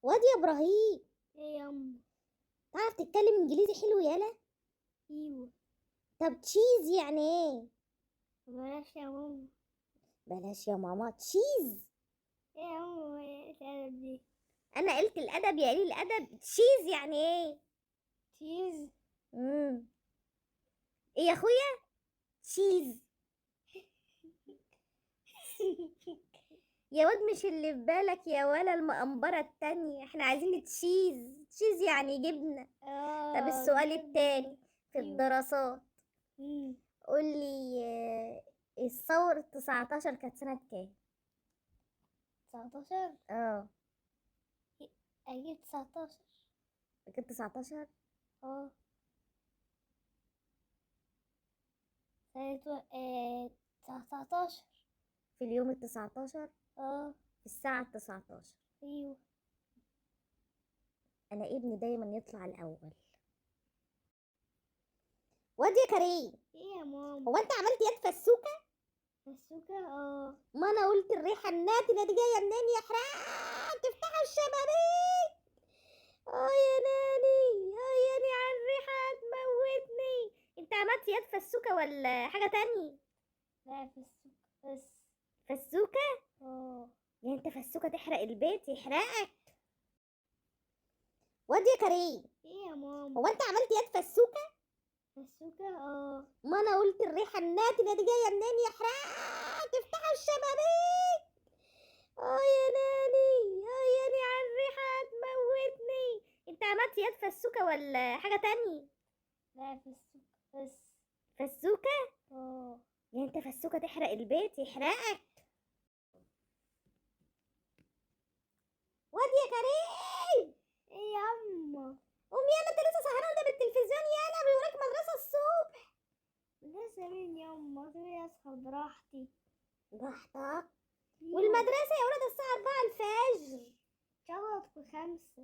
واد يا ابراهيم، ايه يا ام؟ تعرف تتكلم انجليزي حلو يالا؟ ايوه. طب تشيز يعني ايه؟ بلاش يا ماما. بلاش يا ماما، تشيز. ايه يا ماما، ايه الأدب دي؟ انا قلت الادب يا قليل الادب، تشيز يعني ايه؟ تشيز. امم ايه يا اخويا؟ تشيز يا واد، مش اللي في بالك يا ولا المقنبرة التانية، احنا عايزين تشيز. تشيز يعني جبنة. طب السؤال التاني في أيوة. الدراسات، مم. قولي الثورة 19 كانت سنة كام؟ 19. اه اجيب 19. كانت 19. اه. سنة 19. في اليوم ال19، اه. في الساعة ال19. ايوه. أنا ابني دايما يطلع الأول. واد يا كريم، ايه يا ماما؟ هو أنت عملت يد فسوكة؟ فسوكة. اه. ما أنا قلت الريحة الناتنة دي جاية منين يا حرام؟ تفتحوا الشبابيك. يا ناني، يا ناني على الريحة هتموتني. أنت عملت يد فسوكة ولا حاجة تانية؟ لا فسوكة بس. فسوكة؟ اه. يعني أنت فسوكة تحرق البيت يحرقك. واد يا كريم، ايه يا ماما؟ هو أنت عملت يد فسوكة؟ فسوكة. اه. ما انا قلت الريحه الناتنه دي جايه منين يا حرام؟ تفتحوا الشبابيك. يا ناني، يا ناني على الريحه هتموتني. انت عملت يد فسوكه ولا حاجه تانية؟ لا فسوكة بس. فسوكه؟ اه. يعني انت فسوكه تحرق البيت يحرقك. واد يا كريم، ايه يا اما؟ قوم يلا، انت لسه سهران قدام التلفزيون؟ يلا بيوراك مدرسه الصبح. لسه مين يا اما؟ سيبني اسهر براحتي. براحتك. ايوه. والمدرسه يا ولد الساعه 4 الفجر. شبط ب5.